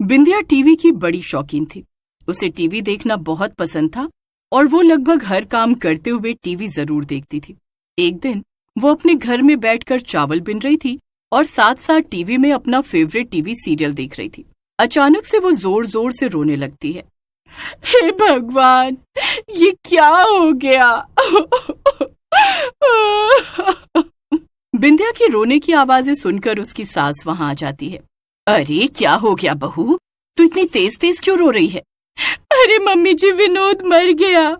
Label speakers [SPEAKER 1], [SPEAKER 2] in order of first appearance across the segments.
[SPEAKER 1] बिंदिया TV की बड़ी शौकीन थी। उसे टीवी देखना बहुत पसंद था और वो लगभग हर काम करते हुए टीवी जरूर देखती थी। एक दिन वो अपने घर में बैठकर चावल बिन रही थी और साथ साथ टीवी में अपना फेवरेट टीवी सीरियल देख रही थी। अचानक से वो जोर जोर से रोने लगती है। हे भगवान, ये क्या हो गया? बिंदिया की रोने की आवाजें सुनकर उसकी सास वहां आ जाती है। अरे क्या हो गया बहू, तू इतनी तेज तेज क्यों रो रही है? अरे मम्मी जी, विनोद मर गया।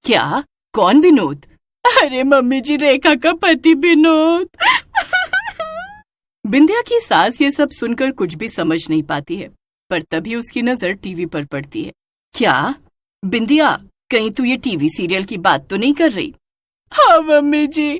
[SPEAKER 1] क्या? कौन विनोद? अरे मम्मी जी, रेखा का पति विनोद। बिंदिया की सास ये सब सुनकर कुछ भी समझ नहीं पाती है, पर तभी उसकी नजर टीवी पर पड़ती है। क्या बिंदिया, कहीं तू ये टीवी सीरियल की बात तो नहीं कर रही? हाँ मम्मी जी,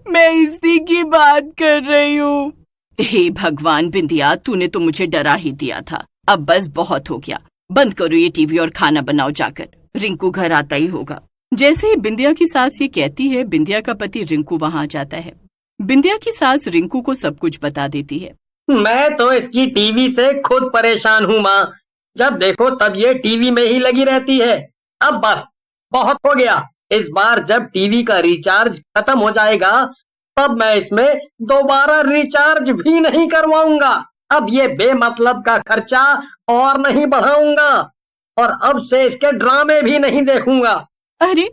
[SPEAKER 1] मैं इसी की बात कर रही हूँ। हे भगवान बिंदिया, तूने तो मुझे डरा ही दिया था। अब बस बहुत हो गया, बंद करो ये टीवी और खाना बनाओ जाकर, रिंकू घर आता ही होगा। जैसे ही बिंदिया की सास ये कहती है, बिंदिया का पति रिंकू वहां आ जाता है। बिंदिया की सास रिंकू को सब कुछ बता देती है।
[SPEAKER 2] मैं तो इसकी टीवी से खुद परेशान हूँ माँ, जब देखो तब ये टीवी में ही लगी रहती है। अब बस बहुत हो गया, इस बार जब टीवी का रिचार्ज खत्म हो जाएगा तब मैं इसमें दोबारा रिचार्ज भी नहीं करवाऊंगा। अब ये बेमतलब का खर्चा और नहीं बढ़ाऊंगा और अब से इसके ड्रामे भी नहीं देखूंगा।
[SPEAKER 1] अरे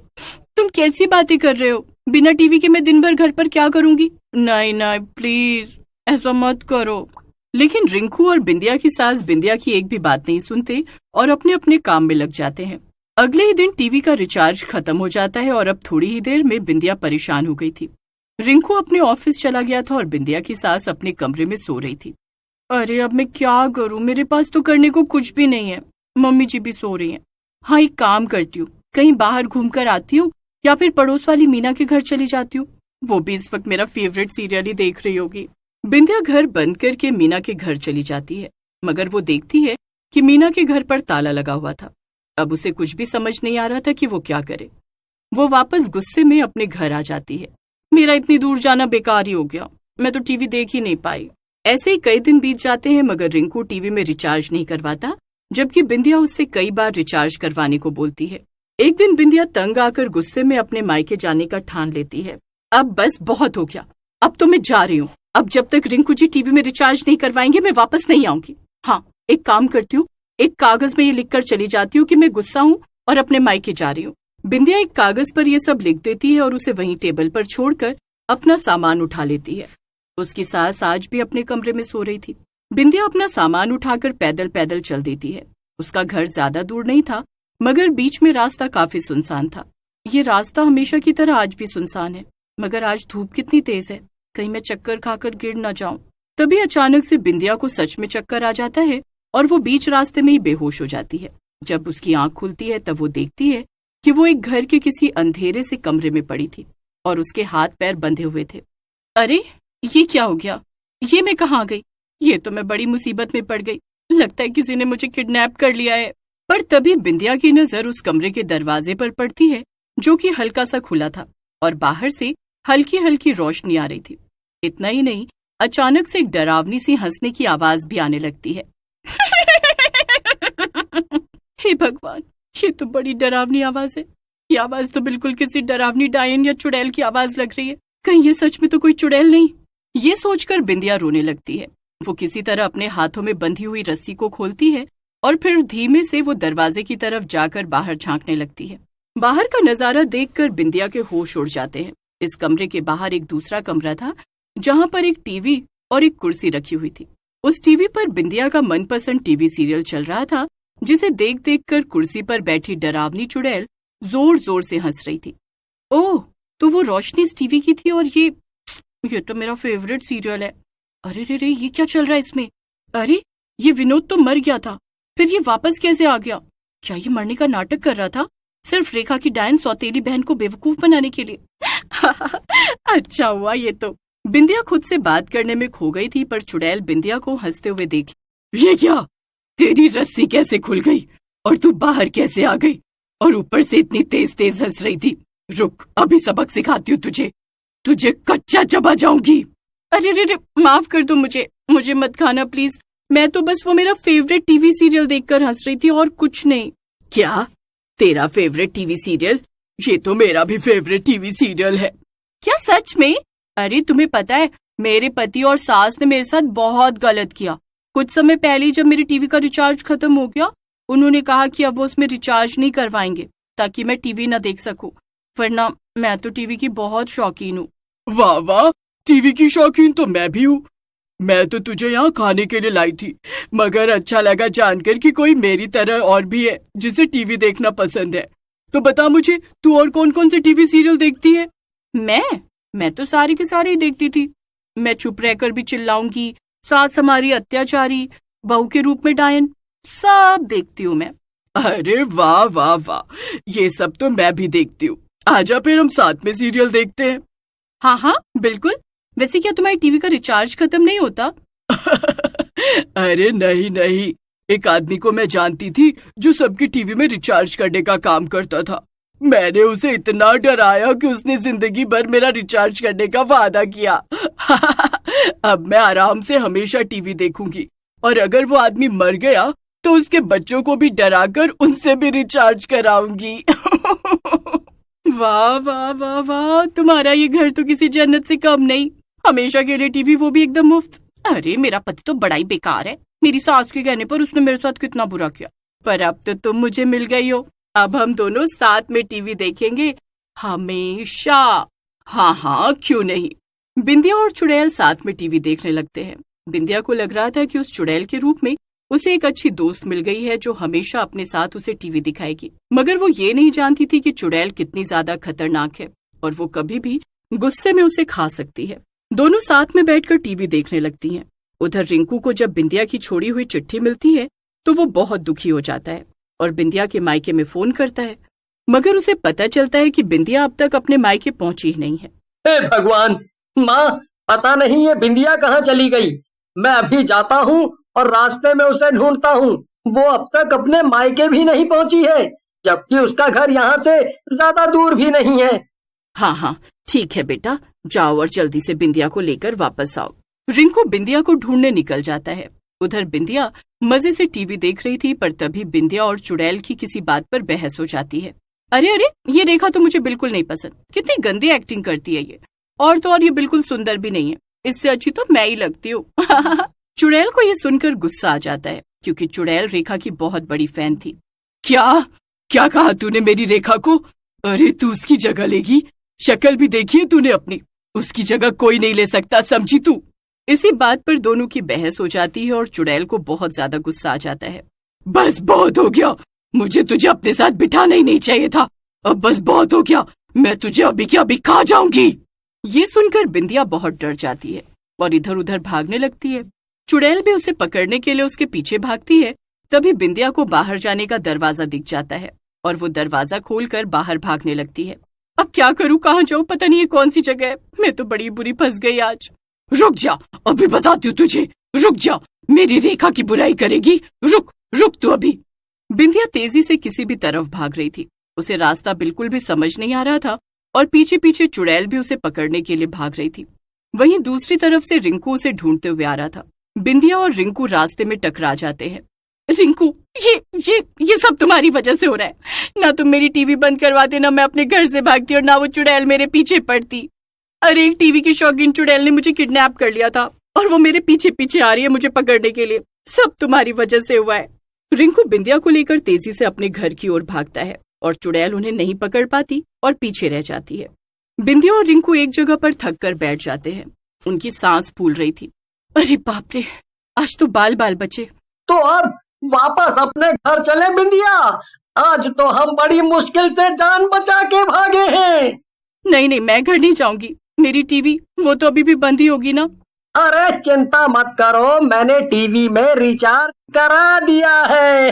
[SPEAKER 1] तुम कैसी बातें कर रहे हो? बिना टीवी के मैं दिन भर घर पर क्या करूंगी? नहीं नहीं, प्लीज ऐसा मत करो। लेकिन रिंकू और बिंदिया की सास बिंदिया की एक भी बात नहीं सुनते और अपने अपने काम में लग जाते हैं। अगले ही दिन टीवी का रिचार्ज खत्म हो जाता है और अब थोड़ी ही देर में बिंदिया परेशान हो गई थी। रिंकू अपने ऑफिस चला गया था और बिंदिया की सास अपने कमरे में सो रही थी। अरे अब मैं क्या करूं, मेरे पास तो करने को कुछ भी नहीं है। मम्मी जी भी सो रही हैं। हाँ, एक काम करती हूँ, कहीं बाहर घूम कर आती हूँ या फिर पड़ोस वाली मीना के घर चली जाती हूँ। वो भी इस वक्त मेरा फेवरेट सीरियल ही देख रही होगी। बिंदिया घर बंद करके मीना के घर चली जाती है, मगर वो देखती है कि मीना के घर पर ताला लगा हुआ था। अब उसे कुछ भी समझ नहीं आ रहा था कि वो क्या करे। वो वापस गुस्से में अपने घर आ जाती है। मेरा इतनी दूर जाना बेकार ही हो गया, मैं तो टीवी देख ही नहीं पाई। ऐसे ही कई दिन बीत जाते हैं, मगर रिंकू टीवी में रिचार्ज नहीं करवाता, जबकि बिंदिया उससे कई बार रिचार्ज करवाने को बोलती है। एक दिन बिंदिया तंग आकर गुस्से में अपने मायके जाने का ठान लेती है। अब बस बहुत हो गया, अब तो मैं जा रही हूँ। अब जब तक रिंकू जी टीवी में रिचार्ज नहीं करवाएंगे मैं वापस नहीं आऊंगी। हाँ, एक काम करती हूँ, एक कागज में ये लिखकर चली जाती हूँ कि मैं गुस्सा हूँ और अपने मायके जा रही हूँ। बिंदिया एक कागज पर ये सब लिख देती है और उसे वहीं टेबल पर छोड़कर अपना सामान उठा लेती है। उसकी सास आज भी अपने कमरे में सो रही थी। बिंदिया अपना सामान उठाकर पैदल पैदल चल देती है। उसका घर ज्यादा दूर नहीं था, मगर बीच में रास्ता काफी सुनसान था। ये रास्ता हमेशा की तरह आज भी सुनसान है, मगर आज धूप कितनी तेज है, कहीं मैं चक्कर खाकर गिर न जाऊं। तभी अचानक से बिंदिया को सच में चक्कर आ जाता है और वो बीच रास्ते में ही बेहोश हो जाती है। जब उसकी आंख खुलती है तब वो देखती है कि वो एक घर के किसी अंधेरे से कमरे में पड़ी थी और उसके हाथ पैर बंधे हुए थे। अरे ये क्या हो गया? ये मैं कहाँ गई? ये तो मैं बड़ी मुसीबत में पड़ गई। लगता है किसी ने मुझे किडनैप कर लिया है। पर तभी बिंदिया की नजर उस कमरे के दरवाजे पर पड़ती है, जो कि हल्का सा खुला था और बाहर से हल्की हल्की रोशनी आ रही थी। इतना ही नहीं, अचानक से एक डरावनी सी हंसने की आवाज भी आने लगती है। हे भगवान, ये तो बड़ी डरावनी आवाज है। ये आवाज तो बिल्कुल किसी डरावनी डायन या चुड़ैल की आवाज लग रही है। कहीं ये सच में तो कोई चुड़ैल नहीं? ये सोचकर बिंदिया रोने लगती है। वो किसी तरह अपने हाथों में बंधी हुई रस्सी को खोलती है और फिर धीमे से वो दरवाजे की तरफ जाकर बाहर झांकने लगती है। बाहर का नजारा देखकर बिंदिया के होश उड़ जाते हैं। इस कमरे के बाहर एक दूसरा कमरा था, जहां पर एक टीवी और एक कुर्सी रखी हुई थी। उस टीवी पर बिंदिया का मनपसंद टीवी सीरियल चल रहा था, जिसे देख देख कर कुर्सी पर बैठी डरावनी चुड़ैल जोर जोर से हंस रही थी। ओह, तो वो रोशनी इस टीवी की थी और ये तो मेरा फेवरेट सीरियल है। अरे रे रे, ये क्या चल रहा है इसमें? अरे ये विनोद तो मर गया था, फिर ये वापस कैसे आ गया? क्या ये मरने का नाटक कर रहा था सिर्फ रेखा की डायन सौतेली बहन को बेवकूफ बनाने के लिए? अच्छा हुआ ये तो। बिंदिया खुद से बात करने में खो गई थी, पर चुड़ैल बिंदिया को हंसते हुए देख, ये क्या, तेरी रस्सी कैसे खुल गई और तू बाहर कैसे आ गई और ऊपर से इतनी तेज तेज हंस रही थी? रुक, अभी सबक सिखाती हूँ तुझे कच्चा चबा जाऊंगी। अरे रे रे, माफ कर दो मुझे मत खाना प्लीज, मैं तो बस वो मेरा फेवरेट टीवी सीरियल देखकर हंस रही थी और कुछ नहीं। क्या? तेरा फेवरेट टीवी सीरियल? ये तो मेरा भी फेवरेट टीवी सीरियल है। क्या सच में? अरे तुम्हें पता है, मेरे पति और सास ने मेरे साथ बहुत गलत किया। कुछ समय पहले जब मेरे टीवी का रिचार्ज खत्म हो गया, उन्होंने कहा कि अब वो उसमें रिचार्ज नहीं करवाएंगे ताकि मैं टीवी न देख सकूं, वरना मैं तो टीवी की बहुत शौकीन हूँ। वाह वाह, टीवी की शौकीन तो मैं भी हूँ। मैं तो तुझे यहाँ खाने के लिए लाई थी, मगर अच्छा लगा जानकर कि कोई मेरी तरह और भी है जिसे टीवी देखना पसंद है। तो बता मुझे, तू और कौन कौन से टीवी सीरियल देखती है? मैं तो सारी के सारे ही देखती थी। मैं चुप रहकर भी चिल्लाऊंगी, सास हमारी अत्याचारी, बहू के रूप में डायन, सब देखती हूँ मैं। अरे वाह वाह वाह, ये सब तो मैं भी देखती हूँ। आजा फिर हम साथ में सीरियल देखते हैं। हाँ हाँ बिल्कुल। वैसे क्या तुम्हारी टीवी का रिचार्ज खत्म नहीं होता? अरे नहीं नहीं, एक आदमी को मैं जानती थी जो सबकी टीवी में रिचार्ज करने का काम करता था। मैंने उसे इतना डराया कि उसने जिंदगी भर मेरा रिचार्ज करने का वादा किया। अब मैं आराम से हमेशा टीवी देखूंगी, और अगर वो आदमी मर गया तो उसके बच्चों को भी डराकर उनसे भी रिचार्ज कराऊंगी। वाह वाह वाह वाह, तुम्हारा ये घर तो किसी जन्नत से कम नहीं। हमेशा के लिए टीवी, वो भी एकदम मुफ्त। अरे मेरा पति तो बड़ा ही बेकार है। मेरी सास के कहने पर उसने मेरे साथ कितना बुरा किया, पर अब तो तुम मुझे मिल गई हो। अब हम दोनों साथ में टीवी देखेंगे हमेशा। हाँ हाँ क्यों नहीं। बिंदिया और चुड़ैल साथ में टीवी देखने लगते हैं। बिंदिया को लग रहा था कि उस चुड़ैल के रूप में उसे एक अच्छी दोस्त मिल गई है जो हमेशा अपने साथ उसे टीवी दिखाएगी, मगर वो ये नहीं जानती थी कि चुड़ैल कितनी ज्यादा खतरनाक है और वो कभी भी गुस्से में उसे खा सकती है। दोनों साथ में बैठकर टीवी देखने लगती हैं। उधर रिंकू को जब बिंदिया की छोड़ी हुई चिट्ठी मिलती है तो वो बहुत दुखी हो जाता है और बिंदिया के मायके में फोन करता है, मगर उसे पता चलता है कि बिंदिया अब तक अपने मायके पहुंची ही नहीं है।
[SPEAKER 2] हे भगवान, माँ पता नहीं ये बिंदिया कहाँ चली गई। मैं अभी जाता हूँ और रास्ते में उसे ढूंढता हूँ। वो अब तक अपने मायके भी नहीं पहुंची है, जबकि उसका घर यहाँ से ज्यादा दूर भी नहीं है।
[SPEAKER 1] हाँ हाँ ठीक है बेटा, जाओ और जल्दी से बिंदिया को लेकर वापस आओ। रिंकू बिंदिया को ढूंढने निकल जाता है। उधर बिंदिया मजे से टीवी देख रही थी, पर तभी बिंदिया और चुड़ैल की किसी बात पर बहस हो जाती है। अरे अरे, ये रेखा तो मुझे बिल्कुल नहीं पसंद। कितनी गंदी एक्टिंग करती है ये, और तो और ये बिल्कुल सुंदर भी नहीं है। इससे अच्छी तो मैं ही लगती हूँ। चुड़ैल को ये सुनकर गुस्सा आ जाता है, क्योंकि चुड़ैल रेखा की बहुत बड़ी फैन थी। क्या क्या कहा तूने मेरी रेखा को? अरे तू उसकी जगह लेगी? शक्ल भी देखी है तूने अपनी? उसकी जगह कोई नहीं ले सकता, समझी तू? इसी बात पर दोनों की बहस हो जाती है और चुड़ैल को बहुत ज्यादा गुस्सा आ जाता है। बस बहुत हो गया, मुझे तुझे अपने साथ बिठाना ही नहीं चाहिए था। अब बस बहुत हो गया, मैं तुझे अभी के अभी खा जाऊंगी। ये सुनकर बिंदिया बहुत डर जाती है और इधर उधर भागने लगती है। चुड़ैल भी उसे पकड़ने के लिए उसके पीछे भागती है। तभी बिंदिया को बाहर जाने का दरवाजा दिख जाता है और वो दरवाजा खोलकर बाहर भागने लगती है। अब क्या करूं, कहाँ जाऊं, पता नहीं ये कौन सी जगह है। मैं तो बड़ी बुरी फंस गई आज। रुक जा, अभी बताती हूँ तुझे। रुक जा, मेरी रेखा की बुराई करेगी। रुक रुक तू अभी। बिंदिया तेजी से किसी भी तरफ भाग रही थी। उसे रास्ता बिल्कुल भी समझ नहीं आ रहा था और पीछे पीछे चुड़ैल भी उसे पकड़ने के लिए भाग रही थी। वहीं दूसरी तरफ से रिंकू उसे ढूंढते हुए आ रहा था। बिंदिया और रिंकू रास्ते में टकरा जाते हैं। रिंकू, ये सब तुम्हारी वजह से हो रहा है। ना तुम मेरी टीवी बंद करवाते, ना मैं अपने घर से भागती, और ना वो चुड़ैल मेरे पीछे पड़ती। अरे एक टीवी की शौकीन चुड़ैल ने मुझे किडनैप कर लिया था और वो मेरे पीछे पीछे आ रही है मुझे पकड़ने के लिए। सब तुम्हारी वजह से हुआ है। रिंकू बिंदिया को लेकर तेजी से अपने घर की ओर भागता है और चुड़ैल उन्हें नहीं पकड़ पाती और पीछे रह जाती है। बिंदिया और रिंकू एक जगह पर थक कर बैठ जाते हैं। उनकी सांस फूल रही थी। अरे बाप रे, आज तो बाल बाल बचे।
[SPEAKER 2] तो अब वापस अपने घर चले बिंदिया। आज तो हम बड़ी मुश्किल से जान बचा के भागे हैं।
[SPEAKER 1] नहीं, मैं घर नहीं जाऊंगी। मेरी टीवी वो तो अभी भी बंद ही होगी ना।
[SPEAKER 2] अरे चिंता मत करो, मैंने टीवी में रिचार्ज करा दिया है।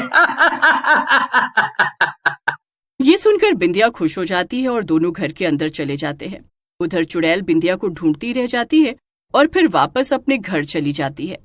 [SPEAKER 1] ये सुनकर बिंदिया खुश हो जाती है और दोनों घर के अंदर चले जाते हैं। उधर चुड़ैल बिंदिया को ढूंढती रह जाती है और फिर वापस अपने घर चली जाती है।